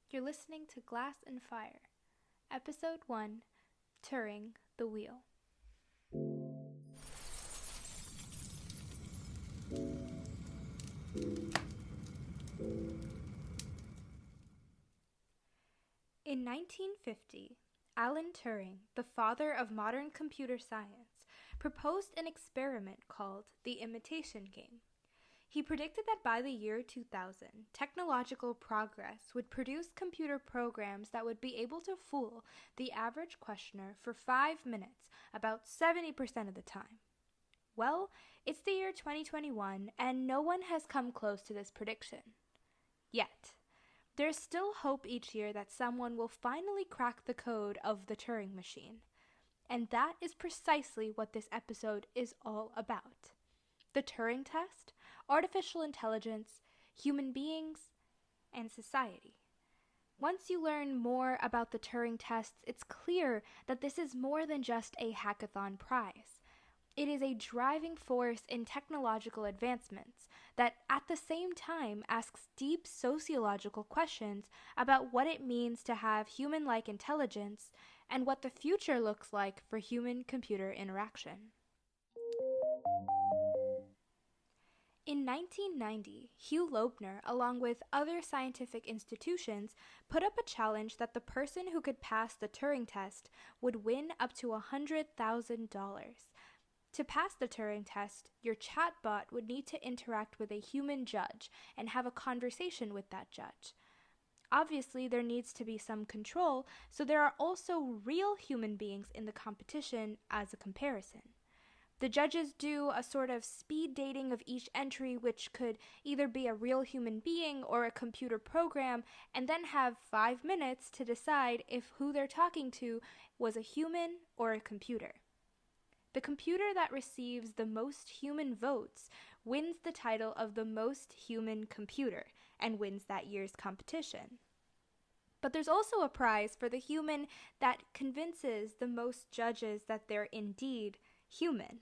You're listening to Glass and Fire, Episode 1, Turing the Wheel. In 1950, Alan Turing, the father of modern computer science, proposed an experiment called the imitation game. He predicted that by the year 2000, technological progress would produce computer programs that would be able to fool the average questioner for 5 minutes about 70% of the time. Well, it's the year 2021, and no one has come close to this prediction. Yet. There's still hope each year that someone will finally crack the code of the Turing machine. And that is precisely what this episode is all about. The Turing Test, artificial intelligence, human beings, and society. Once you learn more about the Turing tests, it's clear that this is more than just a hackathon prize. It is a driving force in technological advancements that at the same time asks deep sociological questions about what it means to have human-like intelligence and what the future looks like for human-computer interaction. In 1990, Hugh Loebner, along with other scientific institutions, put up a challenge that the person who could pass the Turing test would win up to $100,000. To pass the Turing test, your chatbot would need to interact with a human judge and have a conversation with that judge. Obviously, there needs to be some control, so there are also real human beings in the competition as a comparison. The judges do a sort of speed dating of each entry, which could either be a real human being or a computer program, and then have 5 minutes to decide if who they're talking to was a human or a computer. The computer that receives the most human votes wins the title of the most human computer and wins that year's competition. But there's also a prize for the human that convinces the most judges that they're indeed human.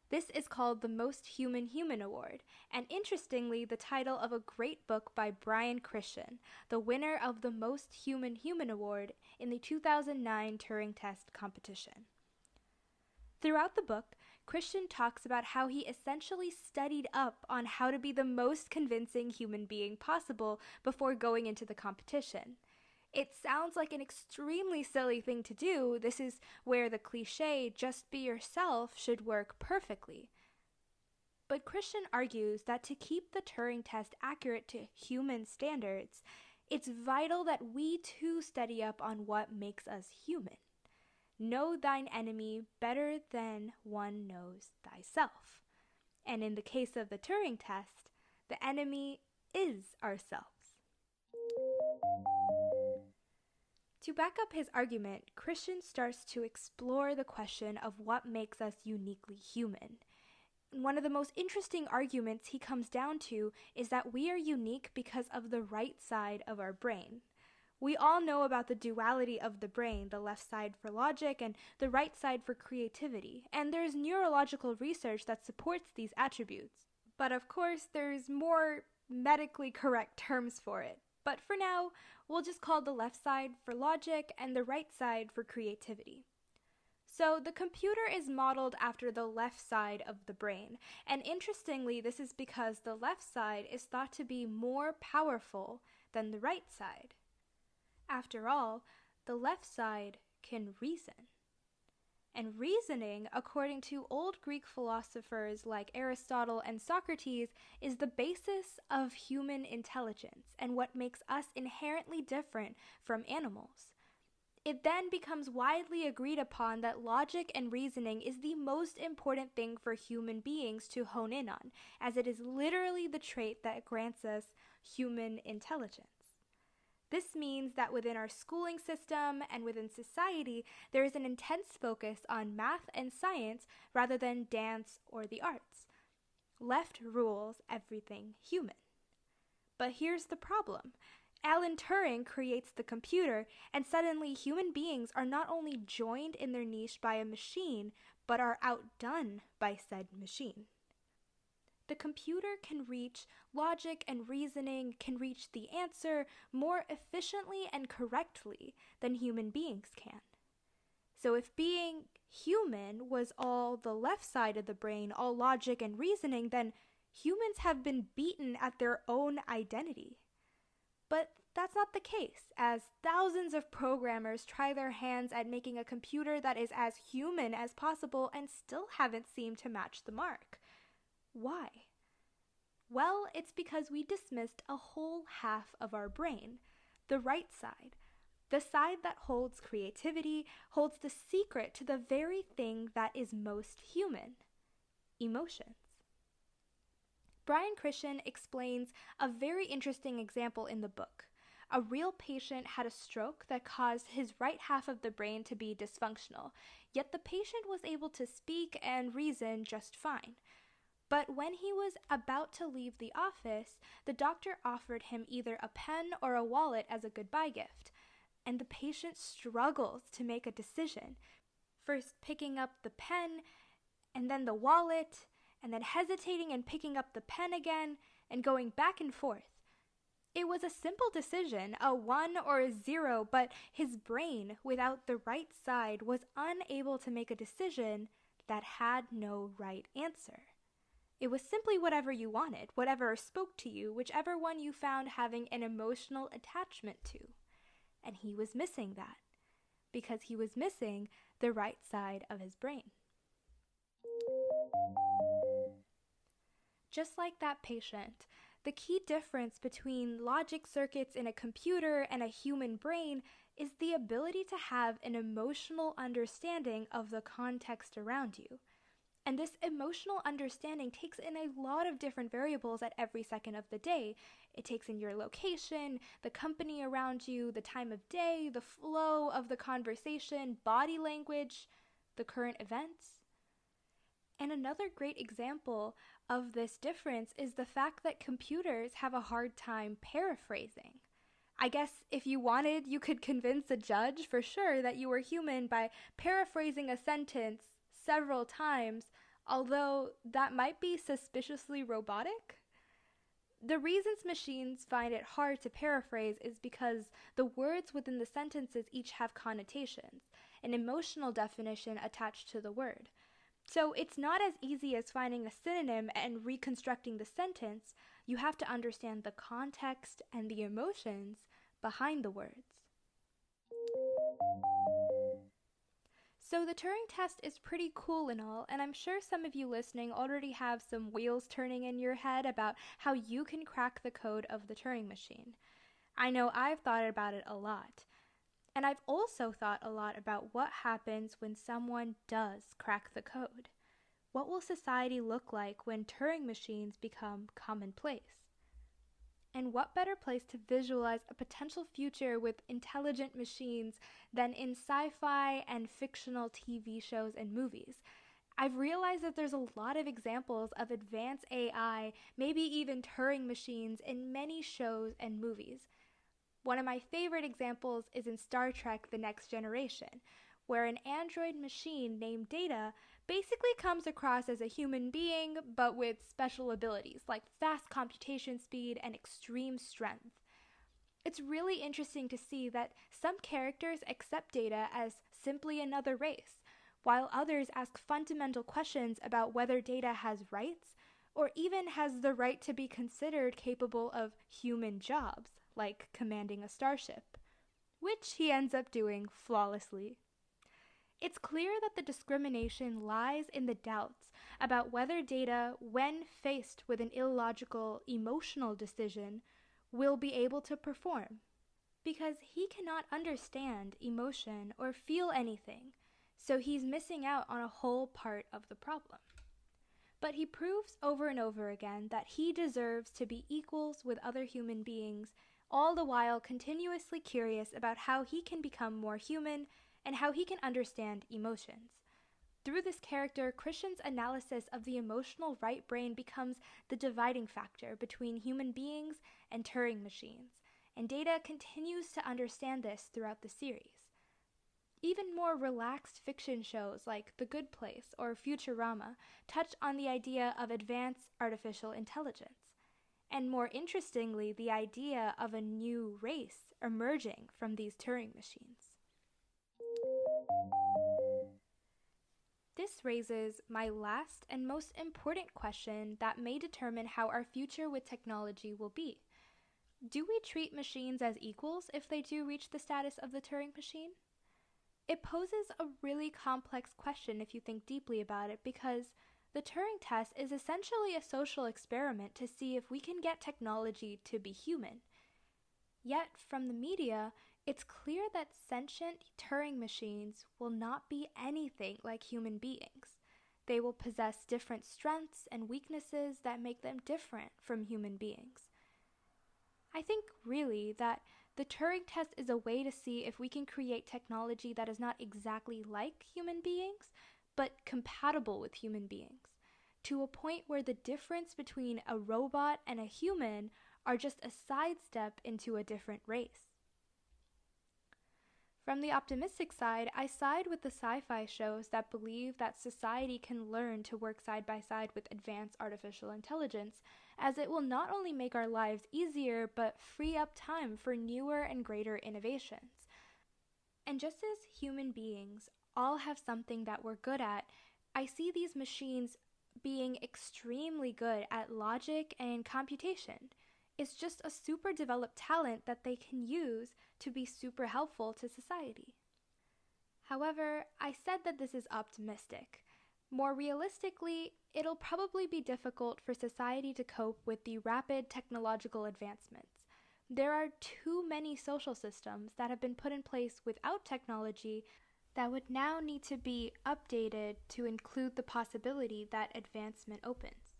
This is called the Most Human Human Award, and interestingly, the title of a great book by Brian Christian, the winner of the Most Human Human Award in the 2009 Turing Test competition. Throughout the book, Christian talks about how he essentially studied up on how to be the most convincing human being possible before going into the competition. It sounds like an extremely silly thing to do. This is where the cliche, just be yourself, should work perfectly. But Christian argues that to keep the Turing test accurate to human standards, it's vital that we too study up on what makes us human. Know thine enemy better than one knows thyself. And in the case of the Turing test, the enemy is ourselves. To back up his argument, Christian starts to explore the question of what makes us uniquely human. One of the most interesting arguments he comes down to is that we are unique because of the right side of our brain. We all know about the duality of the brain, the left side for logic and the right side for creativity, and there's neurological research that supports these attributes. But of course, there's more medically correct terms for it. But for now, we'll just call the left side for logic and the right side for creativity. So the computer is modeled after the left side of the brain, and interestingly, this is because the left side is thought to be more powerful than the right side. After all, the left side can reason. And reasoning, according to old Greek philosophers like Aristotle and Socrates, is the basis of human intelligence and what makes us inherently different from animals. It then becomes widely agreed upon that logic and reasoning is the most important thing for human beings to hone in on, as it is literally the trait that grants us human intelligence. This means that within our schooling system and within society, there is an intense focus on math and science rather than dance or the arts. Left rules everything human. But here's the problem. Alan Turing creates the computer, and suddenly human beings are not only joined in their niche by a machine, but are outdone by said machine. the computer can reach logic and reasoning, can reach the answer more efficiently and correctly than human beings can. So if being human was all the left side of the brain, all logic and reasoning, then humans have been beaten at their own identity. But that's not the case, as thousands of programmers try their hands at making a computer that is as human as possible and still haven't seemed to match the mark. Why? Well, it's because we dismissed a whole half of our brain, the right side, the side that holds creativity, holds the secret to the very thing that is most human: emotions. Brian Christian explains a very interesting example in the book. A real patient had a stroke that caused his right half of the brain to be dysfunctional, yet the patient was able to speak and reason just fine. But when he was about to leave the office, the doctor offered him either a pen or a wallet as a goodbye gift, and the patient struggles to make a decision, first picking up the pen, and then the wallet, and then hesitating and picking up the pen again, and going back and forth. It was a simple decision, a 1 or a 0, but his brain, without the right side, was unable to make a decision that had no right answer. It was simply whatever you wanted, whatever spoke to you, whichever one you found having an emotional attachment to. And he was missing that, because he was missing the right side of his brain. Just like that patient, the key difference between logic circuits in a computer and a human brain is the ability to have an emotional understanding of the context around you. And this emotional understanding takes in a lot of different variables at every second of the day. It takes in your location, the company around you, the time of day, the flow of the conversation, body language, the current events. And another great example of this difference is the fact that computers have a hard time paraphrasing. I guess if you wanted, you could convince a judge for sure that you were human by paraphrasing a sentence several times, although that might be suspiciously robotic. The reasons machines find it hard to paraphrase is because the words within the sentences each have connotations, an emotional definition attached to the word. So it's not as easy as finding a synonym and reconstructing the sentence. You have to understand the context and the emotions behind the words. So the Turing test is pretty cool and all, and I'm sure some of you listening already have some wheels turning in your head about how you can crack the code of the Turing machine. I know I've thought about it a lot. And I've also thought a lot about what happens when someone does crack the code. What will society look like when Turing machines become commonplace? And what better place to visualize a potential future with intelligent machines than in sci-fi and fictional TV shows and movies? I've realized that there's a lot of examples of advanced AI, maybe even Turing machines, in many shows and movies. One of my favorite examples is in Star Trek: The Next Generation, where an android machine named Data basically comes across as a human being, but with special abilities like fast computation speed and extreme strength. It's really interesting to see that some characters accept Data as simply another race, while others ask fundamental questions about whether Data has rights, or even has the right to be considered capable of human jobs, like commanding a starship, which he ends up doing flawlessly. It's clear that the discrimination lies in the doubts about whether Data, when faced with an illogical, emotional decision, will be able to perform, because he cannot understand emotion or feel anything, so he's missing out on a whole part of the problem. But he proves over and over again that he deserves to be equals with other human beings, all the while continuously curious about how he can become more human and how he can understand emotions. Through this character, Christian's analysis of the emotional right brain becomes the dividing factor between human beings and Turing machines, and Data continues to understand this throughout the series. Even more relaxed fiction shows like The Good Place or Futurama touch on the idea of advanced artificial intelligence, and more interestingly, the idea of a new race emerging from these Turing machines. This raises my last and most important question that may determine how our future with technology will be. Do we treat machines as equals if they do reach the status of the Turing machine? It poses a really complex question if you think deeply about it, because the Turing test is essentially a social experiment to see if we can get technology to be human. Yet, from the media, it's clear that sentient Turing machines will not be anything like human beings. They will possess different strengths and weaknesses that make them different from human beings. I think, really, that the Turing test is a way to see if we can create technology that is not exactly like human beings, but compatible with human beings, to a point where the difference between a robot and a human are just a sidestep into a different race. From the optimistic side, I side with the sci-fi shows that believe that society can learn to work side by side with advanced artificial intelligence, as it will not only make our lives easier, but free up time for newer and greater innovations. And just as human beings all have something that we're good at, I see these machines being extremely good at logic and computation. It's just a super developed talent that they can use to be super helpful to society. However, I said that this is optimistic. More realistically, it'll probably be difficult for society to cope with the rapid technological advancements. There are too many social systems that have been put in place without technology that would now need to be updated to include the possibility that advancement opens.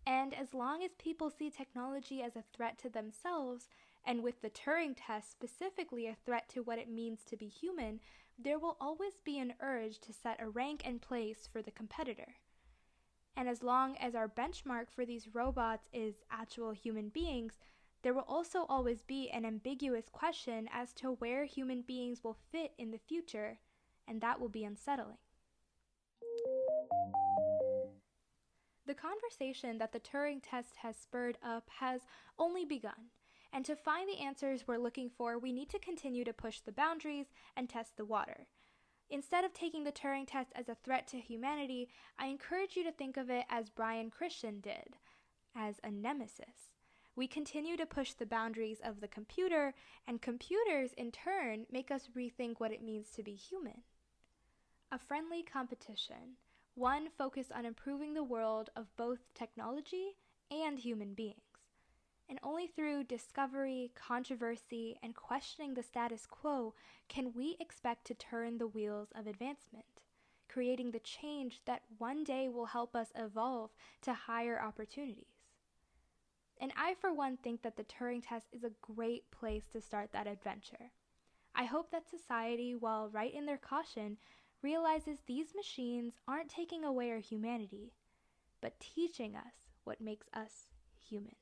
And as long as people see technology as a threat to themselves, and with the Turing test specifically a threat to what it means to be human, there will always be an urge to set a rank and place for the competitor. And as long as our benchmark for these robots is actual human beings, there will also always be an ambiguous question as to where human beings will fit in the future, and that will be unsettling. The conversation that the Turing test has spurred up has only begun, and to find the answers we're looking for, we need to continue to push the boundaries and test the water. Instead of taking the Turing test as a threat to humanity, I encourage you to think of it as Brian Christian did, as a nemesis. We continue to push the boundaries of the computer, and computers, in turn, make us rethink what it means to be human. A friendly competition, one focused on improving the world of both technology and human beings. And only through discovery, controversy, and questioning the status quo can we expect to turn the wheels of advancement, creating the change that one day will help us evolve to higher opportunities. And I, for one, think that the Turing test is a great place to start that adventure. I hope that society, while right in their caution, realizes these machines aren't taking away our humanity, but teaching us what makes us human.